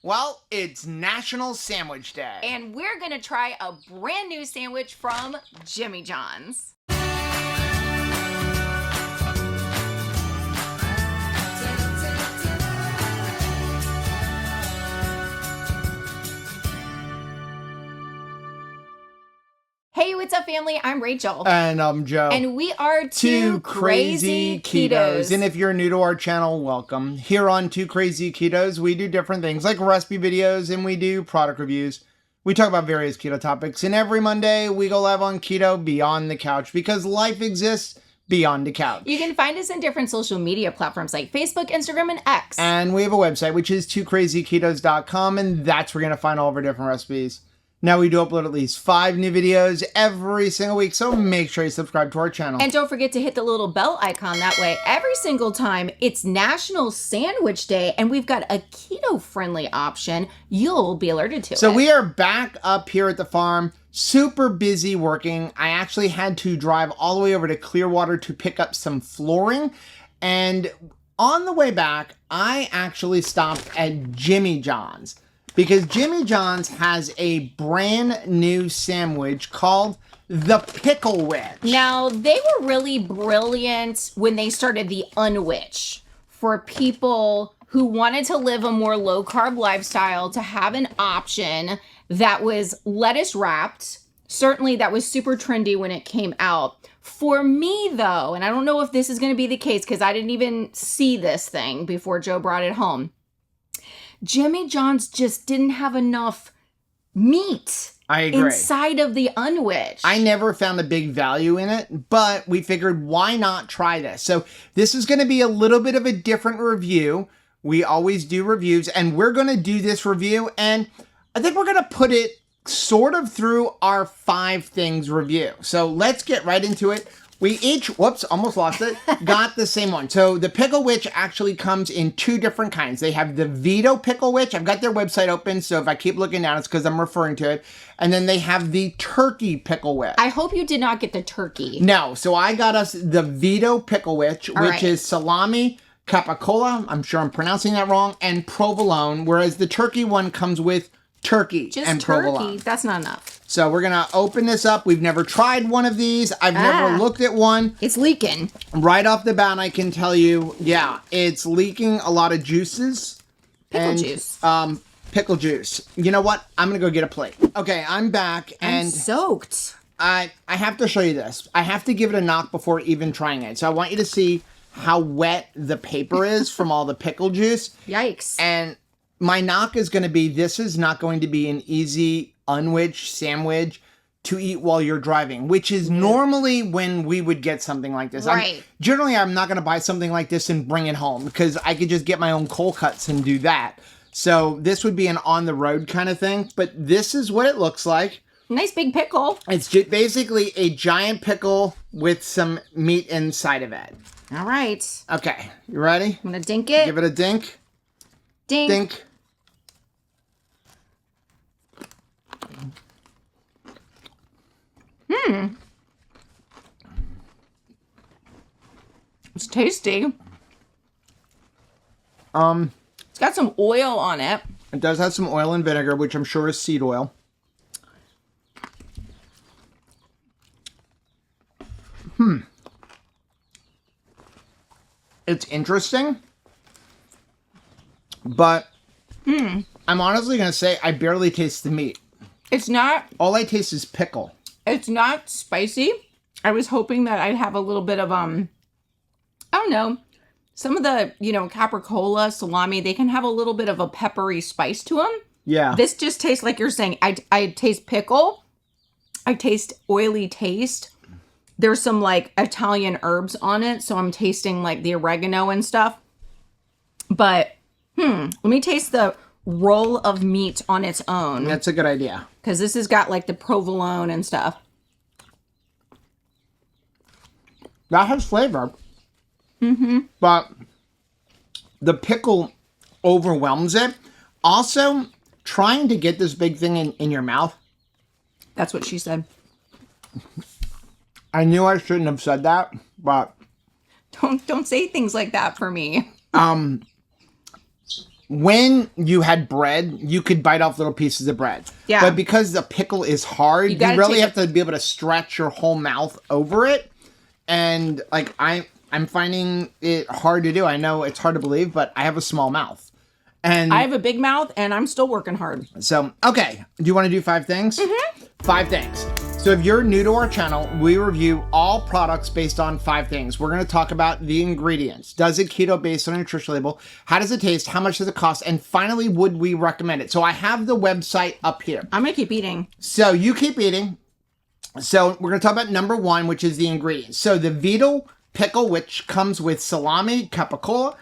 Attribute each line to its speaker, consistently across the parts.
Speaker 1: Well, it's National Sandwich Day.
Speaker 2: And we're going to try a brand new sandwich from Jimmy John's. Hey, what's up, family? I'm Rachel.
Speaker 1: And I'm Joe.
Speaker 2: And we are Two Crazy Ketos.
Speaker 1: And if you're new to our channel, welcome. Here on Two Crazy Ketos, we do different things like recipe videos and we do product reviews. We talk about various keto topics. And every Monday, we go live on Keto Beyond the Couch because life exists beyond the couch.
Speaker 2: You can find us in different social media platforms like Facebook, Instagram, and X.
Speaker 1: And we have a website, which is twocrazyketos.com, and that's where you're going to find all of our different recipes. Now, we do upload at least 5 new videos every single week, so make sure you subscribe to our channel.
Speaker 2: And don't forget to hit the little bell icon. That way, every single time it's National Sandwich Day and we've got a keto-friendly option, you'll be alerted to it.
Speaker 1: So we are back up here at the farm, super busy working. I actually had to drive all the way over to Clearwater to pick up some flooring. And on the way back, I actually stopped at Jimmy John's. Because Jimmy John's has a brand new sandwich called the Picklewich.
Speaker 2: Now, they were really brilliant when they started the Unwich for people who wanted to live a more low-carb lifestyle, to have an option that was lettuce wrapped. Certainly, that was super trendy when it came out. For me, though, and I don't know if this is going to be the case because I didn't even see this thing before Joe brought it home. Jimmy John's just didn't have enough meat inside of the Unwich.
Speaker 1: I never found a big value in it, but we figured why not try this? So this is going to be a little bit of a different review. We always do reviews, and we're going to do this review, and I think we're going to put it sort of through our 5 things review. So let's get right into it. We each, whoops, almost lost it, got the same one. So the Picklewich actually comes in 2 different kinds. They have the Vito Picklewich. I've got their website open, so if I keep looking down, it's because I'm referring to it. And then they have the Turkey Picklewich.
Speaker 2: I hope you did not get the turkey.
Speaker 1: No, so I got us the Vito Picklewich, which is salami, capicola, I'm sure I'm pronouncing that wrong, and provolone, whereas the turkey one comes with turkey and provolone.
Speaker 2: That's not enough.
Speaker 1: So we're going to open this up. We've never tried one of these. I've never looked at one.
Speaker 2: It's leaking.
Speaker 1: Right off the bat, I can tell you, yeah, it's leaking a lot of juices.
Speaker 2: Pickle juice.
Speaker 1: Pickle juice. You know what? I'm going to go get a plate. Okay, I'm back.
Speaker 2: I'm soaked.
Speaker 1: I have to show you this. I have to give it a knock before even trying it. So I want you to see how wet the paper is from all the pickle juice.
Speaker 2: Yikes.
Speaker 1: And my knock is going to be, this is not going to be an easy Unwich sandwich to eat while you're driving, which is normally when we would get something like this.
Speaker 2: Right.
Speaker 1: Generally, I'm not going to buy something like this and bring it home because I could just get my own cold cuts and do that. So this would be an on-the-road kind of thing, but this is what it looks like.
Speaker 2: Nice big pickle.
Speaker 1: It's basically a giant pickle with some meat inside of it.
Speaker 2: All right.
Speaker 1: Okay, you ready?
Speaker 2: I'm going to dink it.
Speaker 1: Give it a dink.
Speaker 2: Dink.
Speaker 1: Dink.
Speaker 2: It's tasty. It's got some oil on it.
Speaker 1: It does have some oil and vinegar, which I'm sure is seed oil. It's interesting, but I'm honestly going to say I barely taste the meat.
Speaker 2: It's not...
Speaker 1: All I taste is pickle.
Speaker 2: It's not spicy. I was hoping that I'd have a little bit of, I don't know, some of the, capricola, salami, they can have a little bit of a peppery spice to them.
Speaker 1: Yeah.
Speaker 2: This just tastes like you're saying. I taste pickle. I taste oily taste. There's some, Italian herbs on it, so I'm tasting, the oregano and stuff. But, let me taste the roll of meat on its own.
Speaker 1: That's a good idea.
Speaker 2: Because this has got, the provolone and stuff.
Speaker 1: That has flavor. But the pickle overwhelms it. Also, trying to get this big thing in your mouth.
Speaker 2: That's what she said.
Speaker 1: I knew I shouldn't have said that, but
Speaker 2: Don't say things like that for me.
Speaker 1: when you had bread, you could bite off little pieces of bread.
Speaker 2: Yeah.
Speaker 1: But because the pickle is hard, you really have to be able to stretch your whole mouth over it. And like I'm finding it hard to do. I know it's hard to believe, but I have a small mouth. And
Speaker 2: I have a big mouth and I'm still working hard.
Speaker 1: So, okay. Do you want to do 5 things? 5 things. So if you're new to our channel, we review all products based on 5 things. We're going to talk about the ingredients. Does it keto based on a nutrition label? How does it taste? How much does it cost? And finally, would we recommend it? So I have the website up here.
Speaker 2: I'm going to keep eating.
Speaker 1: So you keep eating. So we're going to talk about number 1, which is the ingredients. So the Vito Picklewich comes with salami, capicola,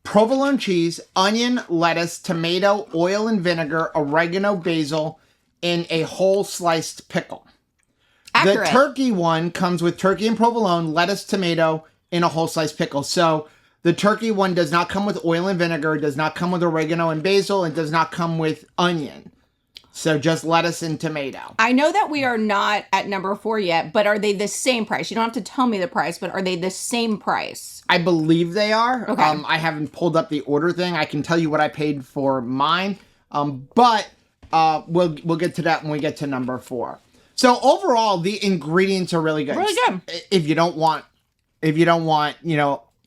Speaker 1: provolone cheese, onion, lettuce, tomato, oil and vinegar, oregano, basil, in a whole sliced pickle.
Speaker 2: Accurate.
Speaker 1: The turkey one comes with turkey and provolone, lettuce, tomato, in a whole sliced pickle. So the turkey one does not come with oil and vinegar, it does not come with oregano and basil, it does not come with onion. So just lettuce and tomato.
Speaker 2: I know that we are not at number 4 yet, but are they the same price? You don't have to tell me the price, but are they the same price?
Speaker 1: I believe they are.
Speaker 2: Okay.
Speaker 1: I haven't pulled up the order thing. I can tell you what I paid for mine. But we'll get to that when we get to number 4. So overall, the ingredients are really good.
Speaker 2: Really good.
Speaker 1: If you don't want,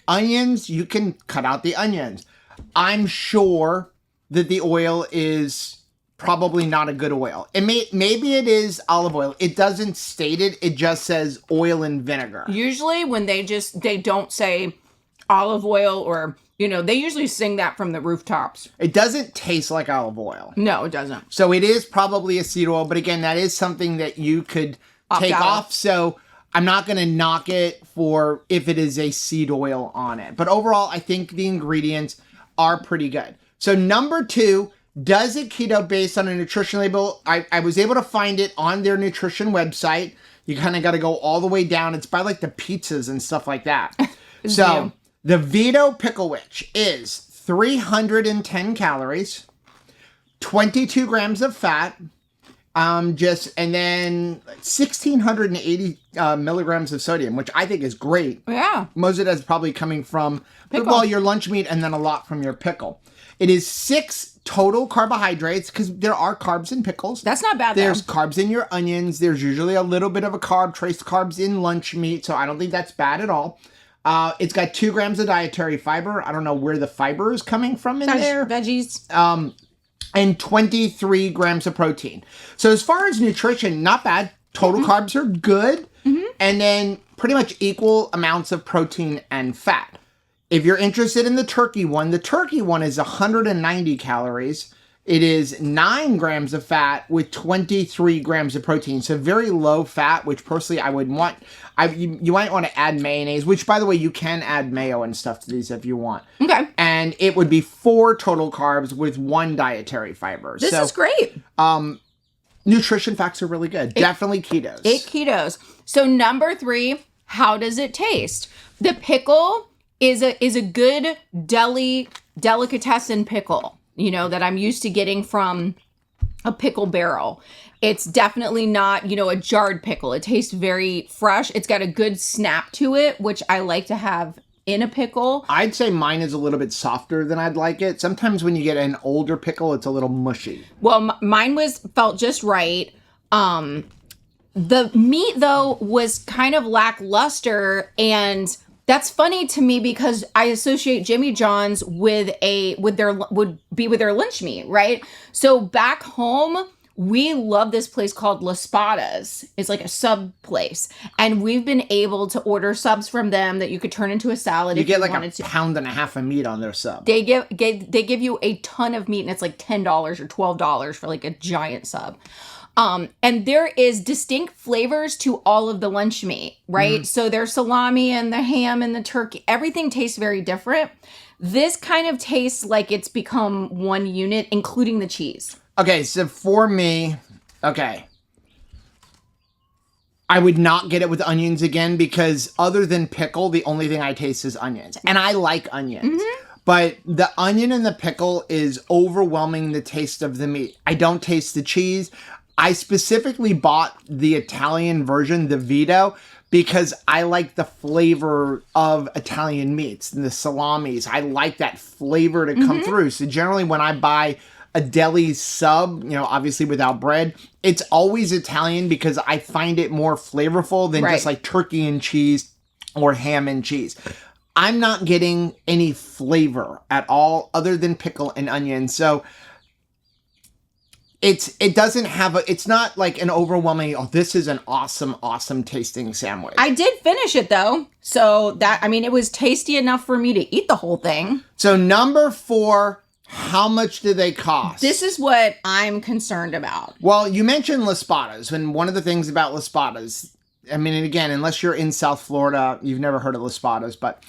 Speaker 1: onions, you can cut out the onions. I'm sure that the oil is probably not a good oil. Maybe it is olive oil. It doesn't state it. It just says oil and vinegar.
Speaker 2: Usually when they don't say olive oil or, they usually sing that from the rooftops.
Speaker 1: It doesn't taste like olive oil.
Speaker 2: No, it doesn't.
Speaker 1: So it is probably a seed oil, but again, that is something that you could take off. So I'm not going to knock it for if it is a seed oil on it. But overall, I think the ingredients are pretty good. So number 2, does it keto based on a nutrition label? I was able to find it on their nutrition website. You kind of got to go all the way down. It's by like the pizzas and stuff like that. So the Vito Picklewich is 310 calories, 22 grams of fat, and then 1,680 milligrams of sodium, which I think is great.
Speaker 2: Yeah.
Speaker 1: Most of that is probably coming from, your lunch meat and then a lot from your pickle. It is 6 total carbohydrates because there are carbs in pickles.
Speaker 2: That's not bad,
Speaker 1: There's carbs in your onions. There's usually a little bit of a trace carbs in lunch meat, so I don't think that's bad at all. It's got 2 grams of dietary fiber. I don't know where the fiber is coming from in there.
Speaker 2: Veggies.
Speaker 1: And 23 grams of protein. So as far as nutrition, not bad. Total carbs are good. And then pretty much equal amounts of protein and fat. If you're interested in the turkey one is 190 calories. It is 9 grams of fat with 23 grams of protein. So very low fat, which personally I wouldn't want. You might want to add mayonnaise, which by the way, you can add mayo and stuff to these if you want.
Speaker 2: Okay.
Speaker 1: And it would be 4 total carbs with 1 dietary fiber.
Speaker 2: This is great.
Speaker 1: Nutrition facts are really good. Definitely ketos.
Speaker 2: 8 ketos. So number 3, how does it taste? The pickle is a good delicatessen pickle, that I'm used to getting from a pickle barrel. It's definitely not, a jarred pickle. It tastes very fresh. It's got a good snap to it, which I like to have in a pickle.
Speaker 1: I'd say mine is a little bit softer than I'd like it. Sometimes when you get an older pickle, it's a little mushy.
Speaker 2: Well, mine felt just right. The meat though was kind of lackluster, and that's funny to me because I associate Jimmy John's with their lunch meat, right? So back home, we love this place called La Spada's. It's like a sub place. And we've been able to order subs from them that you could turn into a salad.
Speaker 1: You get like a pound and a half of meat on their sub.
Speaker 2: They give you a ton of meat, and it's like $10 or $12 for like a giant sub. And there is distinct flavors to all of the lunch meat, right? So there's salami and the ham and the turkey. Everything tastes very different. This kind of tastes like it's become one unit, including the cheese.
Speaker 1: Okay, so for me, I would not get it with onions again because other than pickle, the only thing I taste is onions. And I like onions. But the onion and the pickle is overwhelming the taste of the meat. I don't taste the cheese. I specifically bought the Italian version, the Vito, because I like the flavor of Italian meats and the salamis. I like that flavor to come through. So generally when I buy a deli sub, obviously without bread, it's always Italian because I find it more flavorful than just like turkey and cheese or ham and cheese. I'm not getting any flavor at all other than pickle and onion. So it's not like an overwhelming, this is an awesome tasting sandwich.
Speaker 2: I did finish it though. So it was tasty enough for me to eat the whole thing.
Speaker 1: So number 4, how much do they cost?
Speaker 2: This is what I'm concerned about.
Speaker 1: Well, you mentioned Las Patas, and one of the things about Las Patas, and again, unless you're in South Florida, you've never heard of Las Patas, but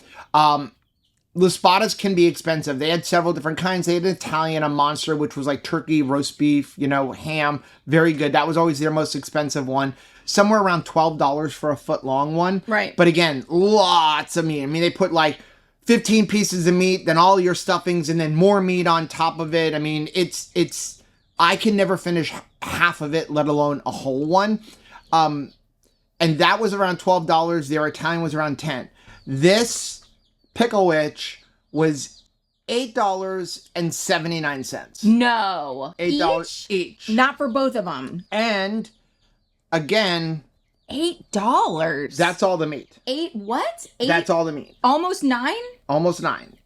Speaker 1: Las Patas can be expensive. They had several different kinds. They had an Italian, a monster, which was like turkey, roast beef, ham. Very good. That was always their most expensive one. Somewhere around $12 for a foot long one.
Speaker 2: Right.
Speaker 1: But again, lots of meat. They put like 15 pieces of meat, then all your stuffings, and then more meat on top of it. It's I can never finish half of it, let alone a whole one. And that was around $12. Their Italian was around $10. This Picklewich was $8.79.
Speaker 2: No.
Speaker 1: $8 each.
Speaker 2: Not for both of them.
Speaker 1: And again,
Speaker 2: $8.
Speaker 1: that's all the meat.
Speaker 2: What?
Speaker 1: That's all the meat.
Speaker 2: Almost 9?
Speaker 1: Almost 9.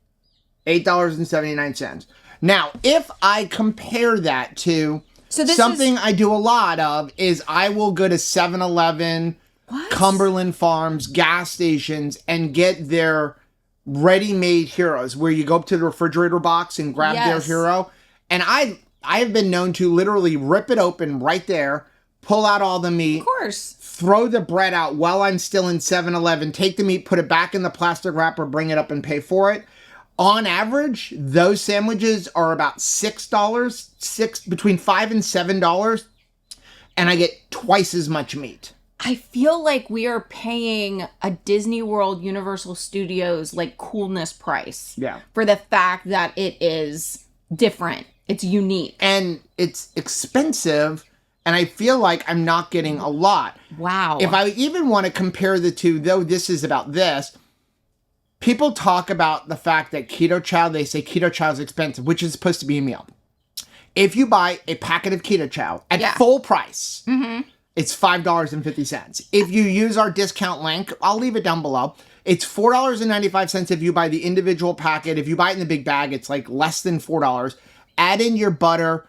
Speaker 1: $8.79. Now, if I compare that to something I do a lot of is I will go to 7-Eleven, Cumberland Farms, gas stations, and get their ready-made heroes where you go up to the refrigerator box and grab their hero. And I have been known to literally rip it open right there, pull out all the meat.
Speaker 2: Of course.
Speaker 1: Throw the bread out while I'm still in 7-Eleven, take the meat, put it back in the plastic wrapper, bring it up and pay for it. On average, those sandwiches are about $6, between $5 and $7, and I get twice as much meat.
Speaker 2: I feel like we are paying a Disney World Universal Studios coolness price.
Speaker 1: Yeah.
Speaker 2: For the fact that it is different. It's unique.
Speaker 1: And it's expensive, and I feel like I'm not getting a lot.
Speaker 2: Wow.
Speaker 1: If I even want to compare the two, though this is about this, people talk about the fact that keto chow, they say keto chow is expensive, which is supposed to be a meal. If you buy a packet of keto chow at full price, it's $5.50. If you use our discount link, I'll leave it down below. It's $4.95 if you buy the individual packet. If you buy it in the big bag, it's less than $4. Add in your butter.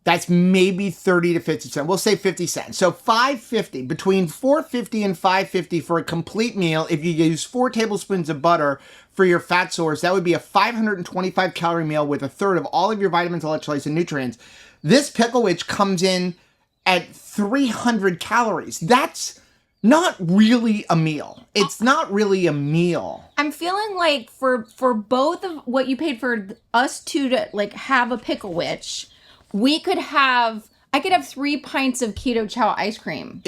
Speaker 1: That's maybe 30 to 50 cents. We'll say 50 cents. So $5.50, between $4.50 and $5.50 for a complete meal. If you use 4 tablespoons of butter for your fat source, that would be a 525 calorie meal with a third of all of your vitamins, electrolytes, and nutrients. This Picklewich comes in at 300 calories. That's not really a meal. It's not really a meal.
Speaker 2: I'm feeling like for both of what you paid for us two to have a Picklewich, I could have 3 pints of keto chow ice cream.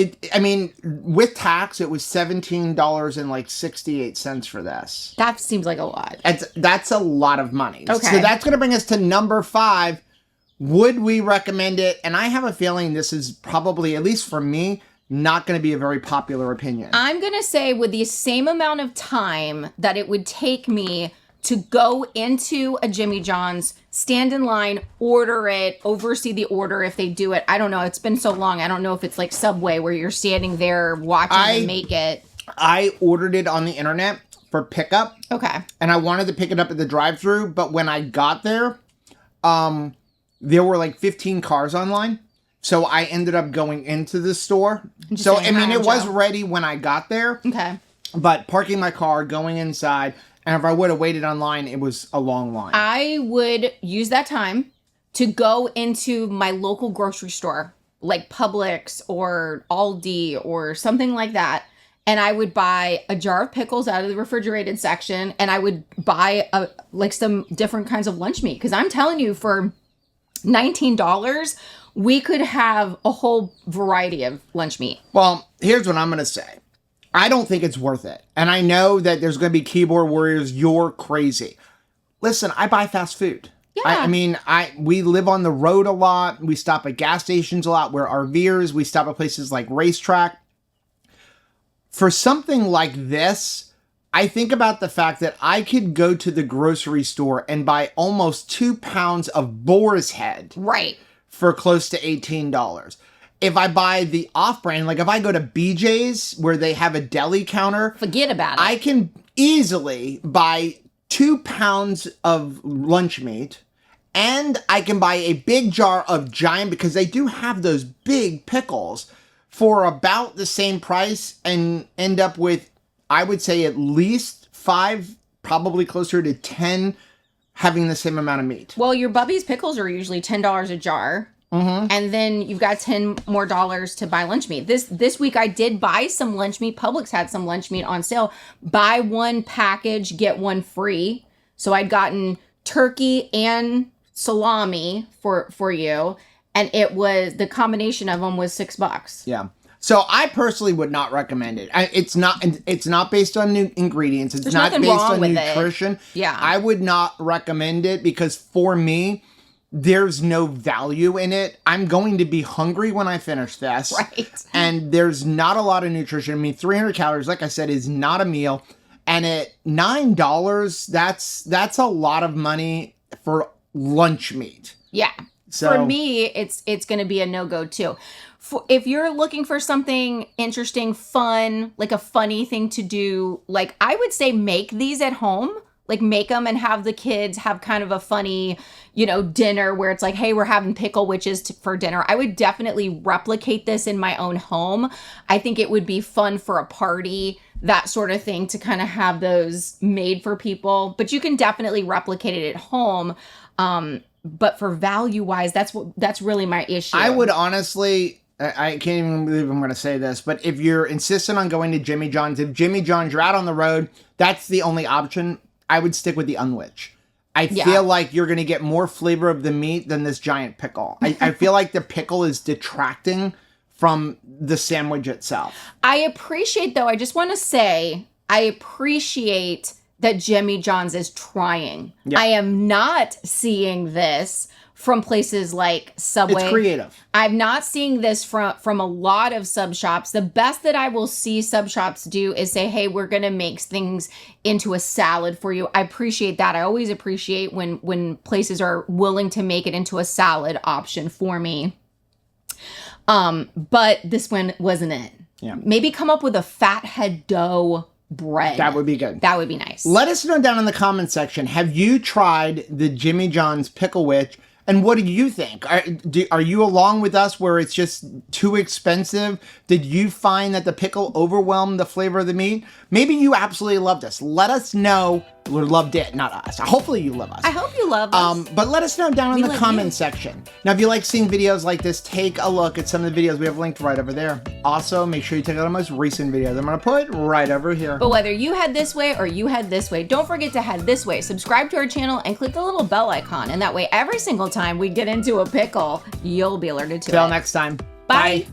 Speaker 1: With tax, it was $17.68 for this.
Speaker 2: That seems like a lot.
Speaker 1: That's a lot of money.
Speaker 2: Okay.
Speaker 1: So that's going to bring us to number 5. Would we recommend it? And I have a feeling this is probably, at least for me, not going to be a very popular opinion.
Speaker 2: I'm going to say with the same amount of time that it would take me to go into a Jimmy John's, stand in line, order it, oversee the order if they do it. I don't know. It's been so long. I don't know if it's like Subway where you're standing there watching them make it.
Speaker 1: I ordered it on the internet for pickup.
Speaker 2: Okay.
Speaker 1: And I wanted to pick it up at the drive-thru, but when I got there, there were 15 cars online. So I ended up going into the store. So, it was ready when I got there.
Speaker 2: Okay.
Speaker 1: But parking my car, going inside, and if I would have waited online, it was a long line.
Speaker 2: I would use that time to go into my local grocery store, like Publix or Aldi or something like that. And I would buy a jar of pickles out of the refrigerated section. And I would buy some different kinds of lunch meat. Because I'm telling you, for $19, we could have a whole variety of lunch meat.
Speaker 1: Well, here's what I'm going to say. I don't think it's worth it. And I know that there's going to be keyboard warriors. You're crazy. Listen, I buy fast food.
Speaker 2: Yeah.
Speaker 1: We live on the road a lot. We stop at gas stations a lot. We're RVers. We stop at places like Racetrack. for something like this, I think about the fact that I could go to the grocery store and buy almost 2 pounds of boar's head.
Speaker 2: Right.
Speaker 1: For close to $18. If I buy the off-brand, like if I go to BJ's where they have a deli counter,
Speaker 2: forget about it.
Speaker 1: I can easily buy 2 pounds of lunch meat, and I can buy a big jar of giant, because they do have those big pickles, for about the same price, and end up with, I would say, at least 5, probably closer to 10, having the same amount of meat.
Speaker 2: Well, your Bubby's pickles are usually $10 a jar. Mm-hmm. And then you've got $10 more to buy lunch meat. This week I did buy some lunch meat. Publix had some lunch meat on sale. Buy one package, get one free. So I'd gotten turkey and salami for you. And it was, the combination of them was $6.
Speaker 1: Yeah. So I personally would not recommend it. It's not based on new ingredients. It's not based on nutrition.
Speaker 2: Yeah.
Speaker 1: I would not recommend it, because for me, there's no value in it. I'm going to be hungry when I finish this.
Speaker 2: Right.
Speaker 1: And there's not a lot of nutrition. I mean, 300 calories, like I said, is not a meal. And at $9, that's a lot of money for lunch meat.
Speaker 2: Yeah.
Speaker 1: So,
Speaker 2: for me, it's going to be a no-go too. If you're looking for something interesting, fun, like a funny thing to do, like I would say make these at home. Like make them and have the kids have kind of a funny, dinner where it's like, hey, we're having Picklewitches for dinner. I would definitely replicate this in my own home. I think it would be fun for a party, that sort of thing, to kind of have those made for people. But you can definitely replicate it at home. But for value-wise, that's really my issue.
Speaker 1: I would honestly, I can't even believe I'm going to say this, but if you're insistent on going to Jimmy John's, if Jimmy John's, you're out on the road, that's the only option. I would stick with the unwich. I feel like you're going to get more flavor of the meat than this giant pickle. I feel like the pickle is detracting from the sandwich itself.
Speaker 2: I appreciate, though, I just want to say, I appreciate that Jimmy John's is trying. Yeah. I am not seeing this from places like Subway.
Speaker 1: It's creative.
Speaker 2: I'm not seeing this from a lot of sub shops. The best that I will see sub shops do is say, hey, we're going to make things into a salad for you. I appreciate that. I always appreciate when places are willing to make it into a salad option for me. But this one wasn't it.
Speaker 1: Yeah.
Speaker 2: Maybe come up with a fathead dough bread.
Speaker 1: That would be good.
Speaker 2: That would be nice.
Speaker 1: Let us know down in the comment section. Have you tried the Jimmy John's Picklewich? And what do you think? Are you along with us where it's just too expensive? Did you find that the pickle overwhelmed the flavor of the meat? Maybe you absolutely loved us. Let us know. Or loved it, not us. Hopefully you love us.
Speaker 2: I hope you love us.
Speaker 1: But let us know down in the comment section. Now, if you like seeing videos like this, take a look at some of the videos we have linked right over there. Also, make sure you check out our most recent videos. I'm going to put right over here.
Speaker 2: But whether you head this way or you head this way, don't forget to head this way. Subscribe to our channel and click the little bell icon. And that way, every single time we get into a pickle, you'll be alerted to it.
Speaker 1: Till next time.
Speaker 2: Bye.